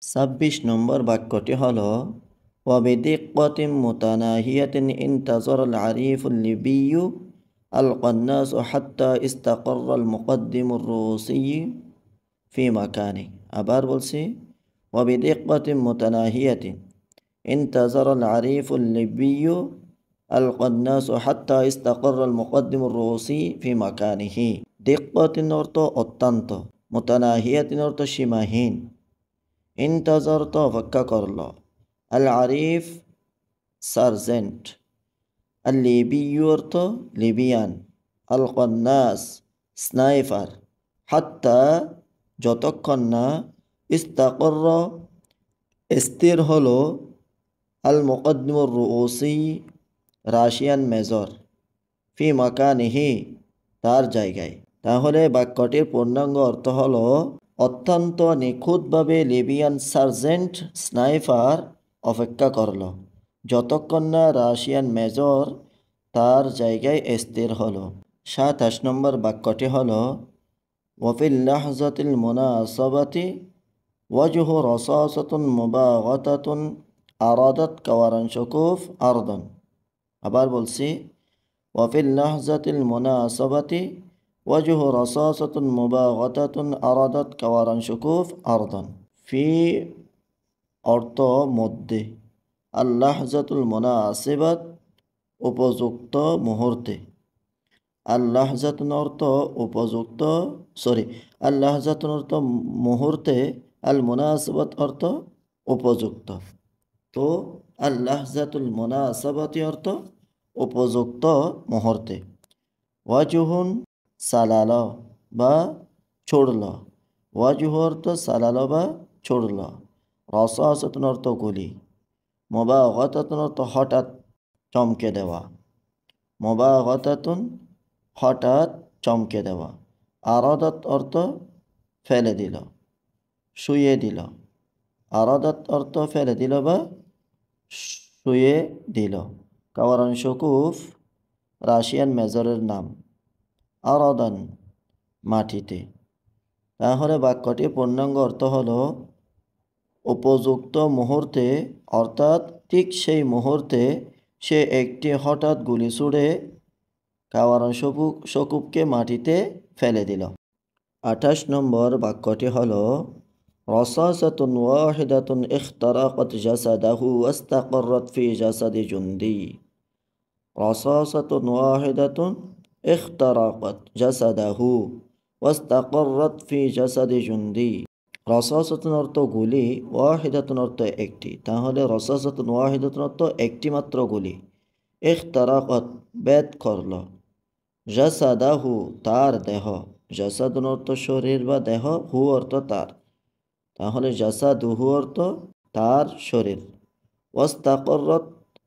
26 নম্বর বাক্যটি হলো وبدقة متناهية انتظر العريف الليبي القناص حتى استقر المقدم الروسي في مكانه আবার বলছি وبدقة متناهية انتظر العريف الليبي القناص حتى استقر المقدم الروسي في مكانه دقة অর্থ অত্যন্ত মুতানাহিয়াত অর্থ সীমাহীন ইন্তজার তো অপেক্ষা করল আল আরিফ সার্জেন্ট আল লিবিয়ু অর্থ লিবিয়ান আল কন্নাস স্নাইপার হাত্তা যতক্ষণ না ইস্তাকর স্থির হলো আল মুকদ্দিমুর রুউসি রাশিয়ান মেজর ফি মাকানিহি তার জায়গায়। তাহলে বাক্যটির পূর্ণাঙ্গ অর্থ হলো অত্যন্ত নিখুঁতভাবে লিবিয়ান সার্জেন্ট স্নাইপার অপেক্ষা করল যতক্ষণ না রাশিয়ান মেজর তার জায়গায় স্থির হলো। 27 নম্বর বাক্যটি হলো ওয়াফিল লাহজাতিল মুনাসাবাতি ওয়াজহু রসাসাতুন মুবাগাতাতুন আরাদাত কাওয়ারান শুকুফ আরদান। আবার বলছি ওয়াফিল লাহজাতিল মুনাসাবাতি ওয়াজহু রসাসাতুন মুবাগাতাতুন আরাদাত কাওয়ারান শুকুফ আরদান। ফি অর্থ মধ্যে, আল্লাহজাতুল মুনাসিবাত উপযুক্ত মুহূর্তে, আল্লাহজাতুন অর্থ উপযুক্ত আল্লাহজাতুন অর্থ মুহূর্তে, আল মুনাসিবাত অর্থ উপযুক্ত। তো আল্লাহজাতুল মুনাসাবাতি অর্থ উপযুক্ত মুহূর্তে। ওয়াজুহুন সালাল বা ছুড়ল, ওয়াজুহ অর্থ সালাল বা ছুড়ল। রসাসাতুন অর্থ গুলি, মুবাগাতাতুন অর্থ হঠাৎ চমকে দেওয়া, মুবাগাতাতুন হঠাৎ চমকে দেওয়া। আরাদাত অর্থ ফেলে দিল, শুয়ে দিল। আরাদাত অর্থ ফেলে দিল বা শুয়ে দিল। কাওয়ারান শুকুফ রাশিয়ান মেজরের নাম। আরাদান মাটিতে। তাহলে বাক্যটির পূর্ণাঙ্গ অর্থ হলো উপযুক্ত মুহূর্তে, অর্থাৎ ঠিক সেই মুহূর্তে সে একটি হঠাৎ গুলি ছুড়ে কাওয়ারান শুকুফকে মাটিতে ফেলে দিল। 28 নম্বর বাক্যটি হলো রসাসাতুন ওয়াহিদাতুন ইখতারাকাত জাসাদাহু ওয়াস্তাকাররাত ফি জাসাদি জুন্দি। রসাসাতুন ওয়াহিদাতুন ইখতারাকাত জাসাদাহু ওয়াস্তাকাররাত ফি জাসাদি জুন্দি। রসাসাতুন অর্থ গুলি, ওয়াহিদাতুন অর্থ একটি। তাহলে রসাসাতুন ওয়াহিদাতুন অর্থ একটি মাত্র গুলি, ইখতারাকাত বেদ করল, জাসাদাহু তার দেহ, জাসাদুন অর্থ শরীর বা দেহ, হু অর্থ তার। তাহলে জাসাদুহু অর্থ তার শরীর। ওয়াস্তাকাররাত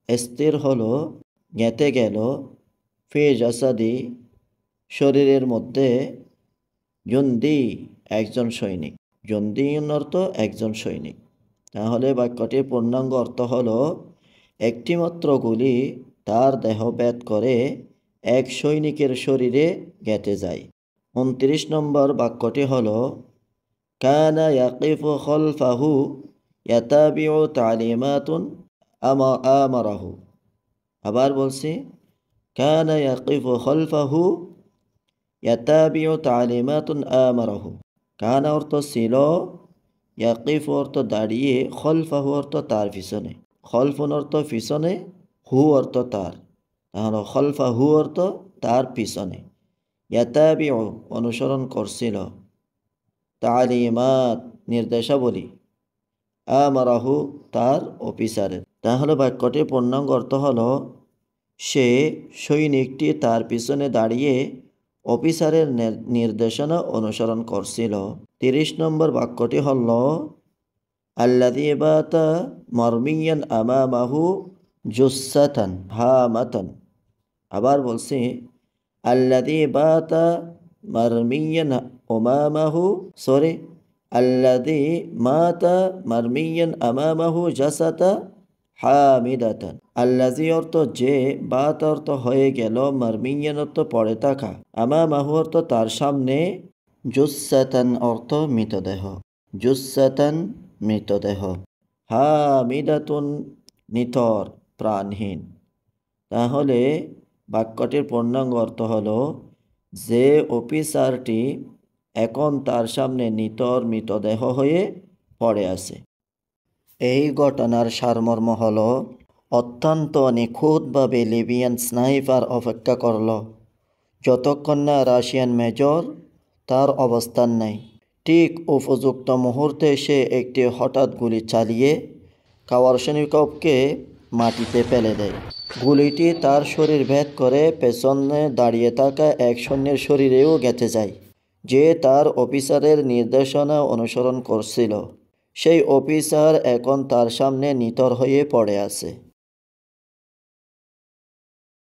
স্থির হলো, গেঁথে গেল, ফি জাসাদি শরীরের মধ্যে, জুন্দি একজন সৈনিক, জুন্দিউন অর্থ একজন সৈনিক। তাহলে বাক্যটির পূর্ণাঙ্গ অর্থ হলো একটিমাত্র গুলি তার দেহ ভেদ করে এক সৈনিকের শরীরে গেঁথে যায়। 29 নম্বর বাক্যটি হলো কানা ইয়াকিফু খলফাহু ইয়াতাবিউ তালিমাতুন আমারাহু। আবার বলছি কানা ইয়াকিফু খলফাহু ইয়াতাবিউ তালিমাতুন আমারাহু। কানা অর্থ ছিল, ইয়াকিফু অর্থ দাঁড়িয়ে, খলফাহু অর্থ তার পিছনে, খলফুন অর্থ পিছনে, হু অর্থ তার। তাহলে খলফাহু অর্থ তার পিছনে, ইয়াতাবিউ অনুসরণ করছিল, তালিমাত নির্দেশাবলী, আমারাহু তার অফিসারের। তাহলে বাক্যটির পূর্ণাঙ্গ অর্থ হলো সে সৈনিকটি তার পিছনে দাঁড়িয়ে অফিসারের নির্দেশনা অনুসরণ করছিল। 30 নম্বর বাক্যটি হল আল্লাযী বাতা মারমিয়ান আমামাহু জুসসাতান হামাতান। আবার বলছি আল্লাযী বাতা মারমিয়ান আমামাহু আল্লাযী মাতা মারমিয়ান আমামাহু জাসাতা হামিদাতান। আল্লাযী অর্থ যে, বাত অর্থ হয়ে গেল, মারমিয়ান অর্থ পড়ে থাকা, আমামাহু অর্থ তার সামনে, জুসসাতান অর্থ মৃতদেহ। জুসসাতান মৃতদেহ। হামিদাতুন নিথর, প্রাণহীন। তাহলে বাক্যটির পূর্ণাঙ্গ অর্থ হলো যে অফিসারটি এখন তার সামনে নিথর মৃতদেহ হয়ে পড়ে আছে। এই ঘটনার সারমর্ম হলো অত্যন্ত নিখুঁতভাবে লিবিয়ান স্নাইপার অপেক্ষা করল যতক্ষণ না রাশিয়ান মেজর তার অবস্থান নেয়। ঠিক উপযুক্ত মুহূর্তে সে একটি হঠাৎ গুলি চালিয়ে কালাশনিকভকে মাটিতে ফেলে দেয়। গুলিটি তার শরীর ভেদ করে পেছনে দাঁড়িয়ে থাকা এক সৈন্যের শরীরেও গেঁথে যায়, যে তার অফিসারের নির্দেশনা অনুসরণ করছিল। সেই অফিসার এখন তার সামনে নিথর হয়ে পড়ে আছে।